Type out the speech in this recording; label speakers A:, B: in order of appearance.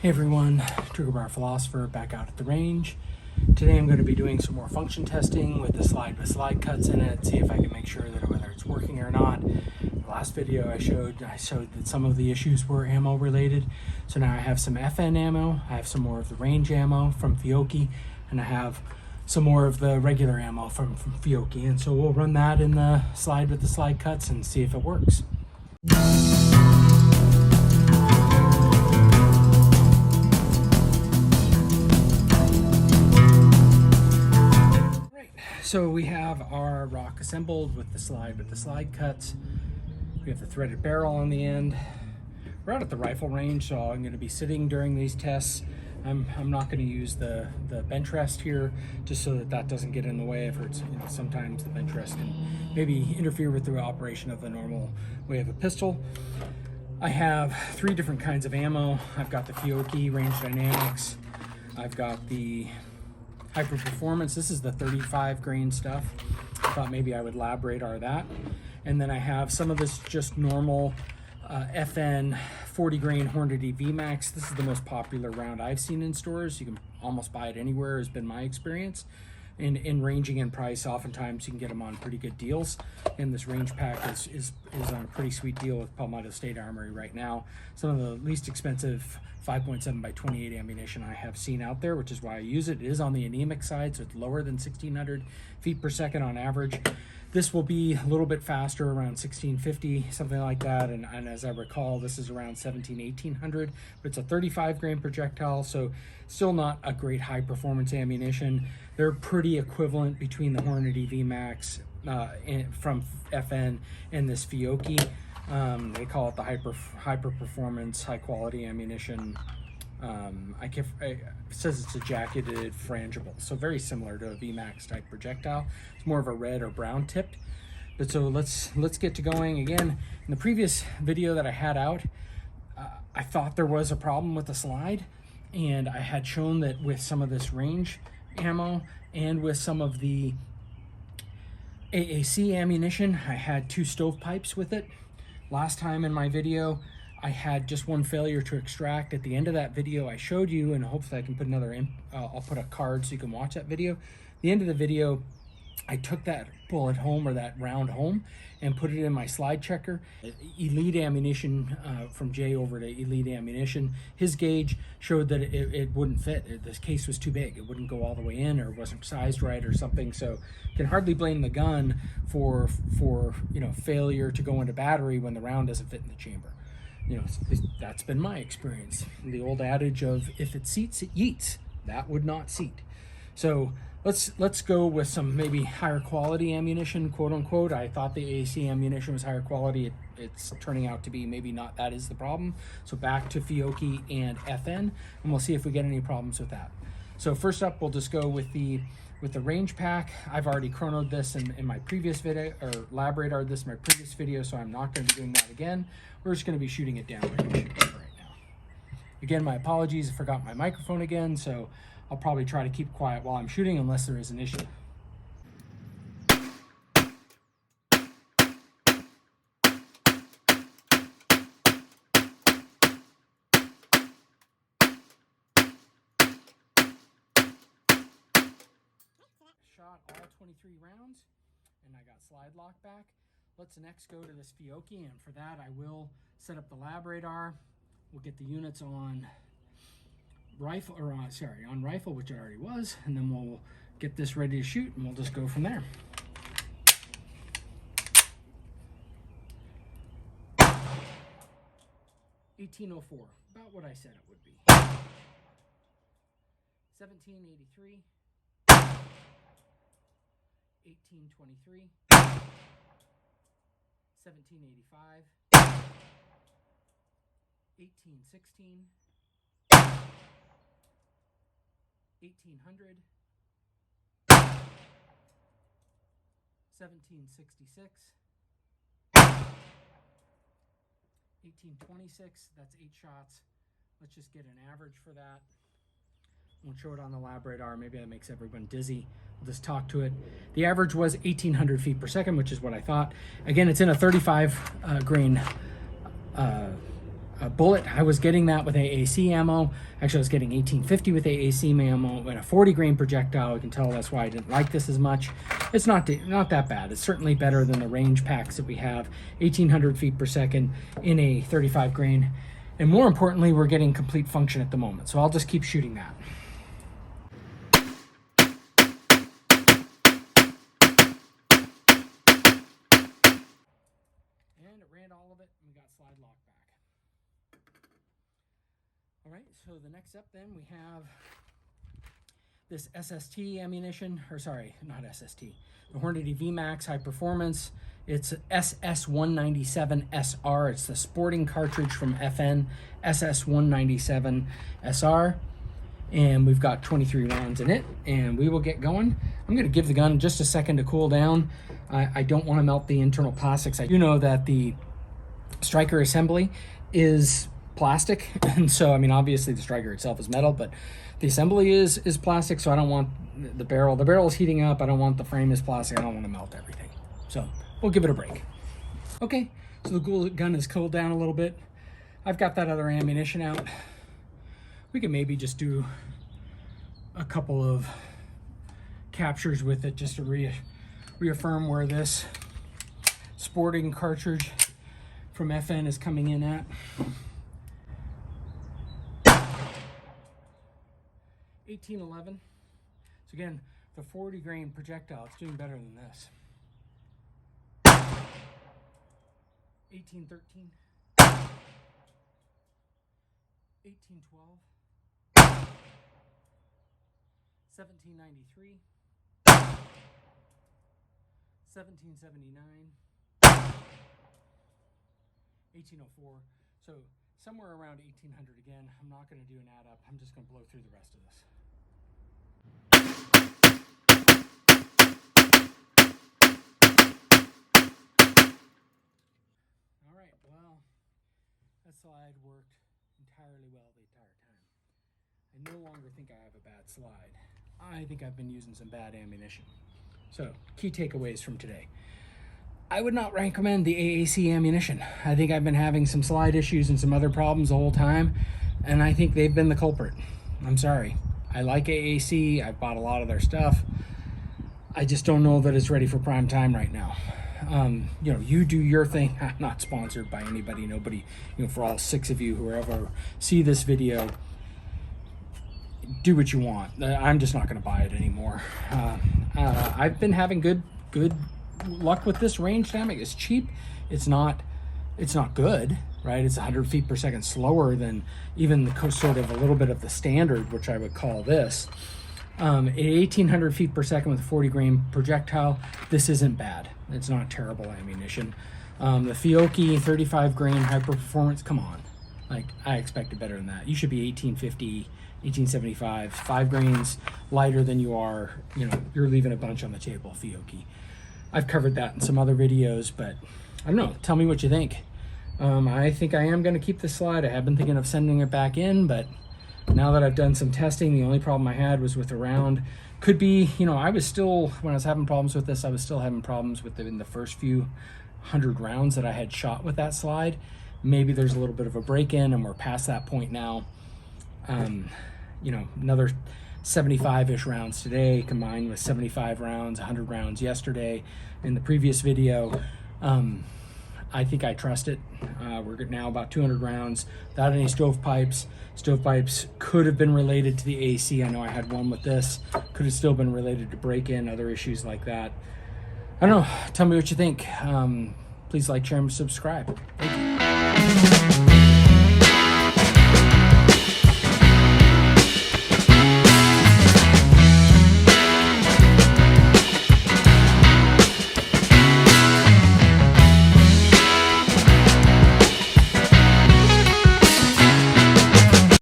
A: Hey everyone, Trigger Bar Philosopher back out at the range. Today I'm going to be doing some more function testing with the slide cuts in it, see if I can make sure that whether it's working or not. The last video I showed that some of the issues were ammo related. So now I have some FN ammo, I have some more of the range ammo from Fiocchi, and I have some more of the regular ammo from Fiocchi. And so we'll run that in the slide with the slide cuts and see if it works. So we have our rock assembled with the slide cuts. We have the threaded barrel on the end. We're out at the rifle range, so I'm going to be sitting during these tests. I'm not going to use the bench rest here, just so that doesn't get in the way. If it's, sometimes the bench rest can maybe interfere with the operation of the normal way of a pistol. I have 3 different kinds of ammo. I've got the Fiocchi Range Dynamics. I've got the Hyperperformance. This is the 35 grain stuff. I thought maybe I would lab radar that. And then I have some of this just normal FN 40 grain Hornady VMAX. This is the most popular round I've seen in stores. You can almost buy it anywhere, has been my experience. And in ranging in price, oftentimes you can get them on pretty good deals. And this range pack is on a pretty sweet deal with Palmetto State Armory right now. Some of the least expensive 5.7 by 28 ammunition I have seen out there, which is why I use it. It is on the anemic side, so it's lower than 1,600 feet per second on average. This will be a little bit faster, around 1,650, something like that. And as I recall, this is around 1,800, but it's a 35 grain projectile, so still not a great high performance ammunition. They're pretty equivalent between the Hornady VMAX from FN and this Fiocchi. They call it the hyper performance, high quality ammunition. It says it's a jacketed frangible, so very similar to a VMAX type projectile. It's more of a red or brown tipped. But so let's get to going again. In the previous video that I had out, I thought there was a problem with the slide, and I had shown that with some of this range ammo and with some of the AAC ammunition, I had 2 stovepipes with it. Last time in my video, I had just 1 failure to extract. At the end of that video I showed you, and hopefully I can put another in, I'll put a card so you can watch that video. At the end of the video, I took that bullet home, or that round home, and put it in my slide checker. Elite Ammunition, from Jay over to Elite Ammunition, his gauge showed that it wouldn't fit. This case was too big. It wouldn't go all the way in, or wasn't sized right or something. So can hardly blame the gun for failure to go into battery when the round doesn't fit in the chamber. That's been my experience. The old adage of, if it seats, it yeets. That would not seat. So let's go with some maybe higher quality ammunition, quote unquote. I thought the AAC ammunition was higher quality. It's turning out to be maybe not. That is the problem. So back to Fiocchi and FN, and we'll see if we get any problems with that. So first up, we'll just go with the range pack. I've already chronoed this in my previous video, or lab radared this in my previous video, so I'm not going to be doing that again. We're just going to be shooting it downrange right now. Again, my apologies, I forgot my microphone again, so I'll probably try to keep quiet while I'm shooting unless there is an issue. Shot all 23 rounds, and I got slide lock back. Let's next go to this Fiocchi, and for that I will set up the lab radar. We'll get the units on rifle, on rifle, which it already was, and then we'll get this ready to shoot, and we'll just go from there. $18.04, about what I said it would be. 1783. 1823, 1785, 1816, 1800, 1766, 1826. That's 8 shots. Let's just get an average for that. We'll show it on the lab radar. Maybe that makes everyone dizzy. We'll just talk to it. The average was 1,800 feet per second, which is what I thought. Again, it's in a 35 grain bullet. I was getting that with AAC ammo. Actually, I was getting 1850 with AAC ammo and a 40 grain projectile. You can tell that's why I didn't like this as much. It's not that bad. It's certainly better than the range packs that we have, 1800 feet per second in a 35 grain. And more importantly, we're getting complete function at the moment. So I'll just keep shooting that. And it ran all of it and we got slide lock back. All right, so the next up then we have this SST ammunition, or sorry, not SST, the Hornady VMAX Hyperperformance. It's SS197 SR. It's the sporting cartridge from FN, SS197 SR. And we've got 23 rounds in it, and we will get going. I'm gonna give the gun just a second to cool down. I don't wanna melt the internal plastics. I do know that the striker assembly is plastic, and so, I mean, obviously the striker itself is metal, but the assembly is plastic, so I don't want the barrel. The barrel is heating up. I don't want the frame is plastic. I don't want to melt everything. So we'll give it a break. Okay, so the gun is cooled down a little bit. I've got that other ammunition out. We can maybe just do a couple of captures with it just to reaffirm where this sporting cartridge from FN is coming in at. 1811. So again, the 40 grain projectile, it's doing better than this. 1813. 1812. 1793. 1779. 1804. So somewhere around 1800 again. I'm not going to do an add up. I'm just going to blow through the rest of this. All right, well, that slide worked entirely well the entire time. I no longer think I have a bad slide. I think I've been using some bad ammunition. So, key takeaways from today. I would not recommend the AAC ammunition. I think I've been having some slide issues and some other problems the whole time, and I think they've been the culprit. I'm sorry. I like AAC. I've bought a lot of their stuff. I just don't know that it's ready for prime time right now. You know, you do your thing. I'm not sponsored by anybody, nobody, you know, for all 6 of you who ever see this video, do what you want. I'm just not going to buy it anymore. I've been having good luck with this range dynamic. It's cheap. It's not good, right? It's 100 feet per second slower than even the sort of a little bit of the standard, which I would call this. At 1800 feet per second with a 40 grain projectile, this isn't bad. It's not terrible ammunition. The Fiocchi 35 grain Hyperperformance, come on. Like, I expected better than that. You should be 1850, 1875, 5 grains lighter than you are. You know, you're leaving a bunch on the table, Fiocchi. I've covered that in some other videos, but I don't know. Tell me what you think. I think I am going to keep this slide. I have been thinking of sending it back in, but now that I've done some testing, the only problem I had was with the round. Could be, you know, I was still, when I was having problems with this, I was still having problems with it in the first few 100 rounds that I had shot with that slide. Maybe there's a little bit of a break-in and we're past that point now. You know, another 75-ish rounds today combined with 75 rounds, 100 rounds yesterday in the previous video. I think I trust it. We're now about 200 rounds without any stovepipes. Stovepipes could have been related to the AC. I know I had one with this. Could have still been related to break-in, other issues like that. I don't know. Tell me what you think. Please like, share, and subscribe. Thank you.